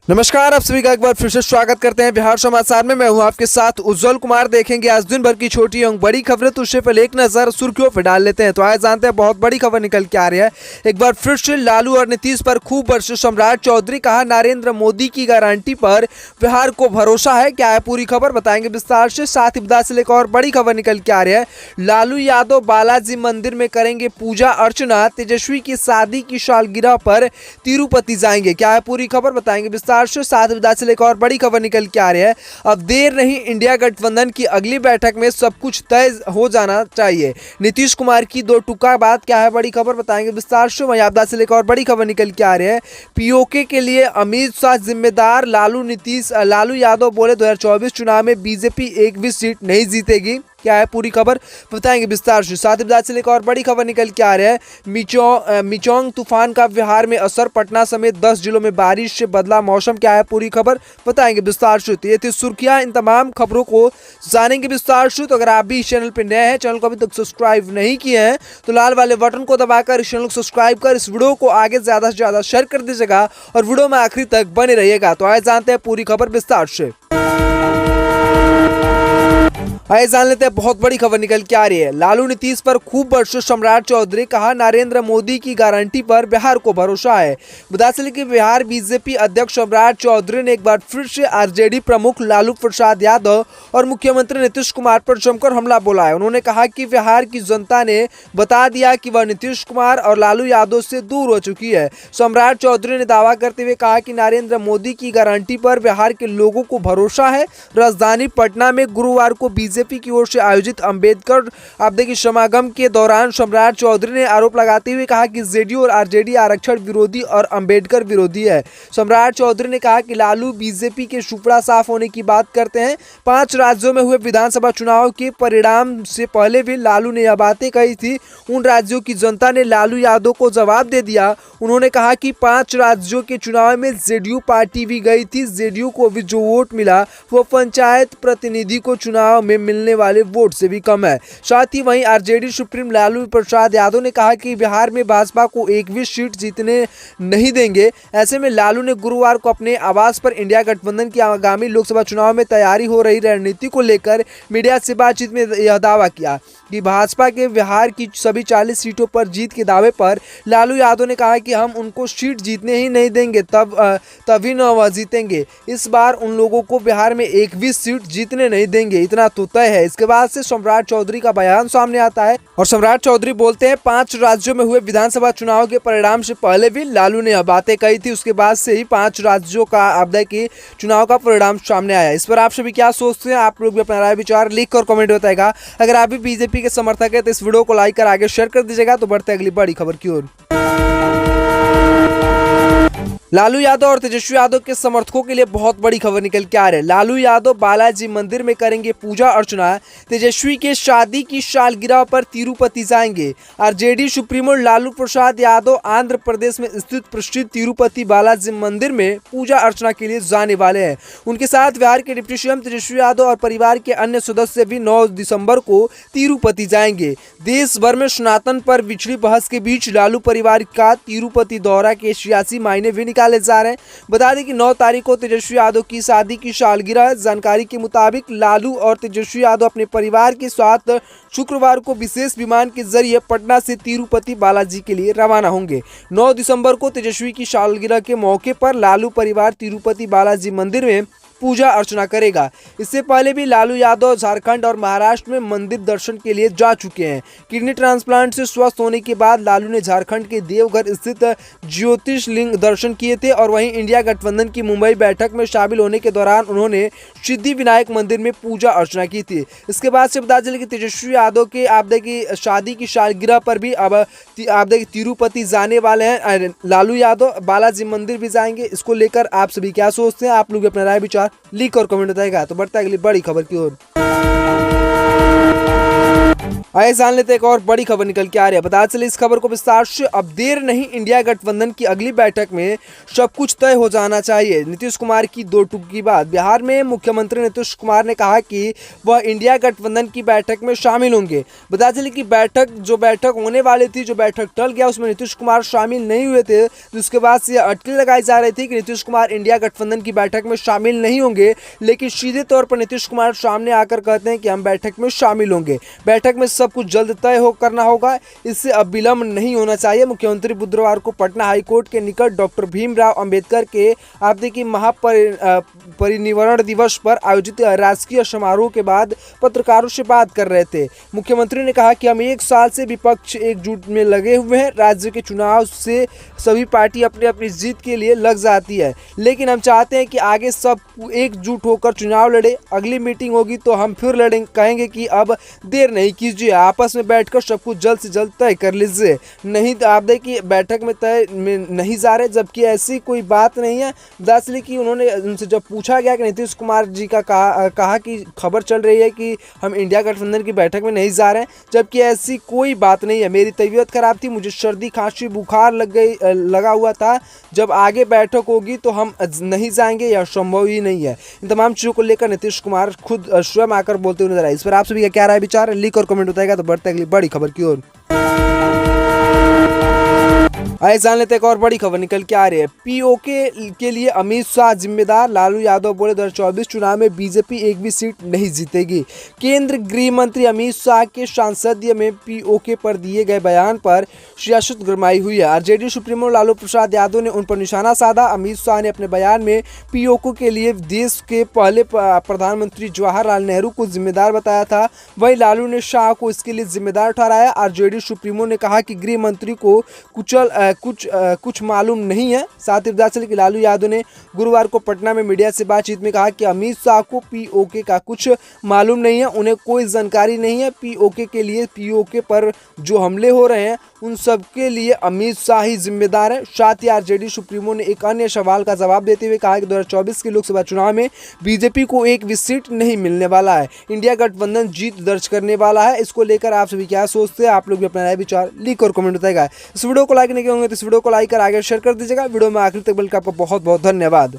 नमस्कार, आप सभी का एक बार फिर से स्वागत करते हैं बिहार समाचार में। मैं हूं आपके साथ उज्जवल कुमार। देखेंगे आज दिन भर की छोटी एवं बड़ी खबरें, तो उससे पहले एक नजर सुर्खियों पर डाल लेते हैं। तो आज जानते हैं बहुत बड़ी खबर निकल के आ रही है। एक बार फिर से लालू और नीतीश पर खूब बरसे सम्राट चौधरी। कहा नरेंद्र मोदी की गारंटी पर बिहार को भरोसा है। क्या है पूरी खबर, बताएंगे विस्तार से। साथ ही बता से एक और बड़ी खबर निकल के आ रही है। लालू यादव बालाजी मंदिर में करेंगे पूजा अर्चना। तेजस्वी की शादी की सालगिरह पर तिरुपति जाएंगे। क्या है पूरी खबर, बताएंगे विस्तार से। साथ ही एक और बड़ी खबर निकल के आ रही है। अब देर नहीं, इंडिया गठबंधन की अगली बैठक में सब कुछ तय हो जाना चाहिए। नीतीश कुमार की दो टुका बात। क्या है बड़ी खबर, बताएंगे विस्तार से। वहीं आपदा से एक और बड़ी खबर निकल के आ रही है। पीओके के लिए अमित शाह जिम्मेदार। लालू यादव बोले 2024 चुनाव में बीजेपी एक भी सीट नहीं जीतेगी। क्या है पूरी खबर, बताएंगे विस्तार से। साथ ही एक और बड़ी खबर निकल के आ रही है। मिचोंग तूफान का बिहार में असर। पटना समेत 10 जिलों में बारिश से बदला मौसम। क्या है पूरी खबर, बताएंगे विस्तार से। ये थी सुर्खियां। इन तमाम खबरों को जानेंगे विस्तार से। तो अगर आप भी इस चैनल पर नए हैं, चैनल को अभी तक सब्सक्राइब नहीं किए हैं, तो लाल वाले बटन को दबाकर इस चैनल को सब्सक्राइब कर इस वीडियो को आगे ज्यादा से ज्यादा शेयर कर दीजिएगा और वीडियो में आखिरी तक बने रहिएगा। तो आइए जानते हैं पूरी खबर विस्तार से। आइए जान लेते हैं बहुत बड़ी खबर निकल के आ रही है। लालू नीतीश पर खूब बरसे सम्राट चौधरी। कहा नरेंद्र मोदी की गारंटी पर बिहार को भरोसा है। बता चले कि बिहार बीजेपी अध्यक्ष सम्राट चौधरी ने एक बार फिर से आरजेडी प्रमुख लालू प्रसाद यादव और मुख्यमंत्री नीतीश कुमार पर जमकर हमला बोला है। उन्होंने कहा कि बिहार की जनता ने बता दिया कि वह नीतीश कुमार और लालू यादव से दूर हो चुकी है। सम्राट चौधरी ने दावा करते हुए कहा कि नरेंद्र मोदी की गारंटी पर बिहार के लोगों को भरोसा है। राजधानी पटना में गुरुवार को बीजेपी की ओर से आयोजित अंबेडकर समागम के दौरान सम्राट चौधरी ने आरोप लगाते हुए कहा कि जेडीयू और आरजेडी आरक्षण विरोधी और अंबेडकर विरोधी है। सम्राट चौधरी ने कहा कि लालू बीजेपी के सुपड़ा साफ होने की बात करते हैं। 5 राज्यों में हुए विधानसभा चुनाव के परिणाम से पहले भी लालू ने यह बातें कही थी। उन राज्यों की जनता ने लालू यादव को जवाब दे दिया। उन्होंने कहा कि 5 राज्यों के चुनाव में जेडीयू पार्टी भी गई थी। जेडीयू को भी जो वोट मिला वो पंचायत प्रतिनिधि को चुनाव में मिलने वाले वोट से भी कम है। साथ ही वहीं आरजेडी सुप्रीम लालू प्रसाद यादव ने कहा कि बिहार में भाजपा को एक भी सीट जीतने नहीं देंगे। ऐसे में लालू ने गुरुवार को अपने आवास पर इंडिया गठबंधन की आगामी लोकसभा चुनाव में तैयारी हो रही रणनीति को लेकर मीडिया से बातचीत में यह दावा किया कि भाजपा के बिहार की सभी 40 सीटों पर जीत के दावे पर लालू यादव ने कहा कि हम उनको सीट जीतने ही नहीं देंगे, तभी न वह जीतेंगे। इस बार उन लोगों को बिहार में एक भी सीट जीतने नहीं देंगे, इतना तो तय है। इसके बाद से सम्राट चौधरी का बयान सामने आता है और सम्राट चौधरी बोलते हैं 5 राज्यों में हुए विधानसभा चुनाव के परिणाम से पहले भी लालू ने यह बातें कही थी। उसके बाद से ही 5 राज्यों का आपदा की चुनाव का परिणाम सामने आया। इस पर आप सभी क्या सोचते हैं? आप लोग भी अपना राय विचार लिख कर कमेंट बताएगा। अगर आप भी बीजेपी के समर्थक है तो इस वीडियो को लाइक कर आगे शेयर कर दीजिएगा। तो बढ़ते अगली बड़ी खबर की ओर। लालू यादव और तेजस्वी यादव के समर्थकों के लिए बहुत बड़ी खबर निकल के आ रही है। लालू यादव बालाजी मंदिर में करेंगे पूजा अर्चना। तेजस्वी के शादी की सालगिरह पर तिरुपति जाएंगे। आरजेडी सुप्रीमो लालू प्रसाद यादव आंध्र प्रदेश में स्थित प्रसिद्ध तिरुपति बालाजी मंदिर में पूजा अर्चना के लिए जाने वाले हैं। उनके साथ बिहार के डिप्टी सीएम तेजस्वी यादव और परिवार के अन्य सदस्य भी 9 दिसंबर को तिरुपति जाएंगे। देश भर में सनातन पर बिछड़ी बहस के बीच लालू परिवार का तिरुपति दौरा के सियासी मायने भी निकाले जा रहे हैं। बता दें कि 9 तारीख को तेजस्वी यादव की शादी की सालगिरह। जानकारी के मुताबिक लालू और तेजस्वी यादव अपने परिवार के साथ शुक्रवार को विशेष विमान के जरिए पटना से तिरुपति बालाजी के लिए रवाना होंगे। 9 दिसंबर को तेजस्वी की सालगिरह के मौके पर लालू परिवार तिरुपति बालाजी मंदिर में पूजा अर्चना करेगा। इससे पहले भी लालू यादव झारखंड और महाराष्ट्र में मंदिर दर्शन के लिए जा चुके हैं। किडनी ट्रांसप्लांट से स्वस्थ होने के बाद लालू ने झारखंड के देवघर स्थित ज्योतिर्लिंग दर्शन किए थे और वहीं इंडिया गठबंधन की मुंबई बैठक में शामिल होने के दौरान उन्होंने सिद्धि विनायक मंदिर में पूजा अर्चना की थी। इसके बाद से बता चले कि तेजस्वी यादव के आपदा की शादी की सालगिरह पर भी अब आपदा की तिरुपति जाने वाले हैं। लालू यादव बालाजी मंदिर भी जाएंगे। इसको लेकर आप सभी क्या सोचते हैं? आप लोग अपना राय विचार लिख और कमेंट बताएगा। तो बढ़ता है अगली बड़ी खबर की ओर। आइए जान लेते हैं एक और बड़ी खबर निकल के आ रही है। बता चले इस खबर को विस्तार से। अब देर नहीं, इंडिया गठबंधन की अगली बैठक में सब कुछ तय हो जाना चाहिए। नीतीश कुमार की दो टूक की बात। बिहार में मुख्यमंत्री नीतीश कुमार ने कहा कि वह इंडिया गठबंधन की बैठक में शामिल होंगे। बता चले कि बैठक होने वाली थी, जो बैठक टल गया, उसमें नीतीश कुमार शामिल नहीं हुए थे, जिसके बाद से अटकलें लगाई जा रही थी कि नीतीश कुमार इंडिया गठबंधन की बैठक में शामिल नहीं होंगे। लेकिन सीधे तौर पर नीतीश कुमार सामने आकर कहते हैं कि हम बैठक में शामिल होंगे। बैठक में सब कुछ जल्द तय करना होगा, इससे अब विलंब नहीं होना चाहिए। मुख्यमंत्री बुधवार को पटना हाईकोर्ट के निकट डॉक्टर भीमराव अंबेडकर के आपत्ति महापरिनिर्वाण दिवस पर आयोजित राजकीय समारोह के बाद पत्रकारों से बात कर रहे थे। मुख्यमंत्री ने कहा कि हम 1 साल से विपक्ष एकजुट में लगे हुए हैं। राज्य के चुनाव से सभी पार्टी अपनी अपनी जीत के लिए लग जाती है, लेकिन हम चाहते हैं कि आगे सब एकजुट होकर चुनाव लड़े। अगली मीटिंग होगी तो हम फिर लड़ेंगे, कहेंगे कि अब देर नहीं कीजिए, आपस में बैठकर सब कुछ जल्द से जल्द तय कर लीजिए। नहीं तो आप देखिए बैठक में तय में नहीं जा रहे, जबकि ऐसी कोई बात नहीं है। दरअसल कि उन्होंने उनसे जब पूछा गया कि नीतीश कुमार जी का कहा कि खबर चल रही है कि हम इंडिया गठबंधन की बैठक में नहीं जा रहे हैं, जबकि ऐसी कोई बात नहीं है। मेरी तबीयत खराब थी, मुझे सर्दी खांसी बुखार लगा हुआ था। जब आगे बैठक होगी तो हम नहीं जाएंगे, यह संभव ही नहीं है। इन तमाम चीज़ों को लेकर नीतीश कुमार खुद स्वयं आकर बोलते हुए नजर आए। इस पर आप सभी का क्या राय विचार, लिख और कमेंट बताएगा। तो बढ़ते अगली बड़ी खबर की ओर। आइए जान लेते हैं एक और बड़ी खबर निकल के आ रही है। पीओके के लिए अमित शाह जिम्मेदार। लालू यादव बोले 2024 चुनाव में बीजेपी एक भी सीट नहीं जीतेगी। केंद्र गृह मंत्री अमित शाह के संसदीय में पीओके पर दिए गए बयान पर सियासत गरमाई हुई है। आरजेडी सुप्रीमो लालू प्रसाद यादव ने उन पर निशाना साधा। अमित शाह ने अपने बयान में पीओके के लिए देश के पहले प्रधानमंत्री जवाहरलाल नेहरू को जिम्मेदार बताया था। वहीं लालू ने शाह को इसके लिए जिम्मेदार ठहराया। आरजेडी सुप्रीमो ने कहा कि गृह मंत्री को कुछ मालूम नहीं है। साथ ही बता चले कि लालू यादव ने गुरुवार को पटना में मीडिया से बातचीत में कहा कि अमित शाह को पीओके का कुछ मालूम नहीं है, उन्हें कोई जानकारी नहीं है। पीओके के लिए पीओके पर जो हमले हो रहे हैं उन सब के लिए अमित शाह ही जिम्मेदार है। साथ ही आरजेडी सुप्रीमो ने एक अन्य सवाल का जवाब देते हुए कहा कि 2024 के लोकसभा चुनाव में बीजेपी को एक भी सीट नहीं मिलने वाला है। इंडिया गठबंधन जीत दर्ज करने वाला है। इसको लेकर आप सभी क्या सोचते हैं, आप लोग भी अपना राय विचार लिख और कमेंट बताएगा। इस वीडियो को लाइक नहीं किए होंगे तो इस वीडियो को लाइक कर आगे शेयर कर दीजिएगा। वीडियो में आखिर तक बल्कि आपका बहुत बहुत धन्यवाद।